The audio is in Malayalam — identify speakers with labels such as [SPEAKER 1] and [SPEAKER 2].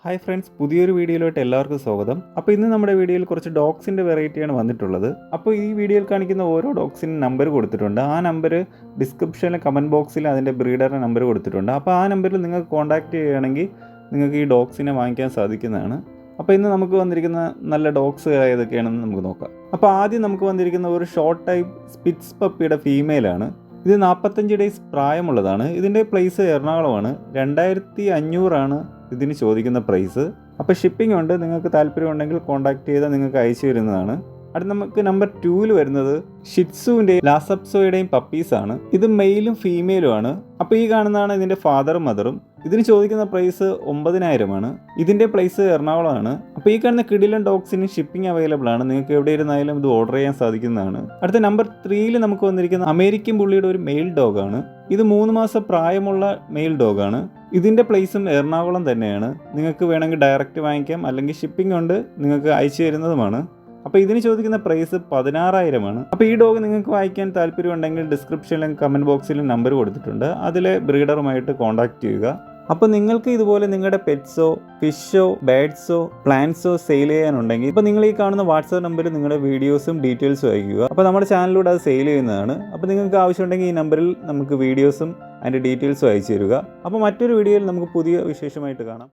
[SPEAKER 1] ഹായ് ഫ്രണ്ട്സ്, പുതിയൊരു വീഡിയോയിലോട്ട് എല്ലാവർക്കും സ്വാഗതം. അപ്പോൾ ഇന്ന് നമ്മുടെ വീഡിയോയിൽ കുറച്ച് ഡോഗ്സിൻ്റെ വെറൈറ്റിയാണ് വന്നിട്ടുള്ളത്. അപ്പോൾ ഈ വീഡിയോയിൽ കാണിക്കുന്ന ഓരോ ഡോഗ്സിനും നമ്പർ കൊടുത്തിട്ടുണ്ട്. ആ നമ്പർ ഡിസ്ക്രിപ്ഷനിലെ കമൻറ്റ് ബോക്സിൽ അതിൻ്റെ ബ്രീഡറിൻ്റെ നമ്പർ കൊടുത്തിട്ടുണ്ട്. അപ്പോൾ ആ നമ്പറിൽ നിങ്ങൾക്ക് കോൺടാക്റ്റ് ചെയ്യുകയാണെങ്കിൽ നിങ്ങൾക്ക് ഈ ഡോഗ്സിനെ വാങ്ങിക്കാൻ സാധിക്കുന്നതാണ്. അപ്പോൾ ഇന്ന് നമുക്ക് വന്നിരിക്കുന്ന നല്ല ഡോഗ്സ് ഏതൊക്കെയാണെന്ന് നമുക്ക് നോക്കാം. അപ്പോൾ ആദ്യം നമുക്ക് വന്നിരിക്കുന്ന ഒരു ഷോർട്ട് ടൈപ്പ് സ്പിറ്റ്സ് പപ്പിയുടെ ഫീമെയിലാണ്. ഇത് 45 ഡേയ്സ് പ്രായമുള്ളതാണ്. ഇതിൻ്റെ പ്ലേസ് എറണാകുളമാണ്. 2500 ഇതിന് ചോദിക്കുന്ന പ്രൈസ്. അപ്പോൾ ഷിപ്പിംഗ് ഉണ്ട്. നിങ്ങൾക്ക് താല്പര്യമുണ്ടെങ്കിൽ കോൺടാക്ട് ചെയ്താൽ നിങ്ങൾക്ക് അയച്ചു വരുന്നതാണ്. അടുത്ത നമുക്ക് നമ്പർ 2 വരുന്നത് ഷിറ്റ്സുവിൻ്റെയും ലാസപ്സോയുടെയും പപ്പീസാണ്. ഇത് മെയിലും ഫീമെയിലുമാണ്. അപ്പോൾ ഈ കാണുന്നതാണ് ഇതിൻ്റെ ഫാദറും മദറും. ഇതിന് ചോദിക്കുന്ന പ്രൈസ് 9000 ഇതിൻ്റെ പ്ലേസ് എറണാകുളമാണ്. അപ്പോൾ ഈ കാണുന്ന കിഡിലൻ ഡോഗ്സിന് ഷിപ്പിംഗ് അവൈലബിൾ ആണ്. നിങ്ങൾക്ക് എവിടെ ഇരുന്നാലും ഇത് ഓർഡർ ചെയ്യാൻ സാധിക്കുന്നതാണ്. അടുത്ത നമ്പർ 3 നമുക്ക് വന്നിരിക്കുന്ന അമേരിക്കൻ ബുള്ളിയുടെ ഒരു മെയിൽ ഡോഗാണ്. ഇത് 3 മാസം പ്രായമുള്ള മെയിൽ ഡോഗാണ്. ഇതിൻ്റെ പ്ലേസും എറണാകുളം തന്നെയാണ്. നിങ്ങൾക്ക് വേണമെങ്കിൽ ഡയറക്റ്റ് വാങ്ങിക്കാം, അല്ലെങ്കിൽ ഷിപ്പിംഗ് ഉണ്ട്, നിങ്ങൾക്ക് അയച്ചു തരുന്നതുമാണ്. അപ്പോൾ ഇതിന് ചോദിക്കുന്ന പ്രൈസ് 16000 അപ്പോൾ ഈ ഡോഗ് നിങ്ങൾക്ക് വാങ്ങിക്കാൻ താല്പര്യമുണ്ടെങ്കിൽ ഡിസ്ക്രിപ്ഷനിലും കമൻറ്റ് ബോക്സിലും നമ്പർ കൊടുത്തിട്ടുണ്ട്. അതിലെ ബ്രീഡറുമായിട്ട് കോൺടാക്ട് ചെയ്യുക. അപ്പോൾ നിങ്ങൾക്ക് ഇതുപോലെ നിങ്ങളുടെ പെറ്റ്സോ ഫിഷോ ബേഡ്സോ പ്ലാന്റ്സോ സെയിൽ ചെയ്യാനുണ്ടെങ്കിൽ ഇപ്പോൾ നിങ്ങൾ ഈ കാണുന്ന വാട്സാപ്പ് നമ്പറിൽ നിങ്ങളുടെ വീഡിയോസും ഡീറ്റെയിൽസും അയക്കുക. അപ്പോൾ നമ്മുടെ ചാനലിലൂടെ അത് സെയിൽ ചെയ്യുന്നതാണ്. അപ്പോൾ നിങ്ങൾക്ക് ആവശ്യമുണ്ടെങ്കിൽ ഈ നമ്പറിൽ നമുക്ക് വീഡിയോസും അതിൻ്റെ ഡീറ്റെയിൽസും അയച്ചു തരിക. അപ്പോൾ മറ്റൊരു വീഡിയോയിൽ നമുക്ക് പുതിയ വിശേഷമായിട്ട് കാണാം.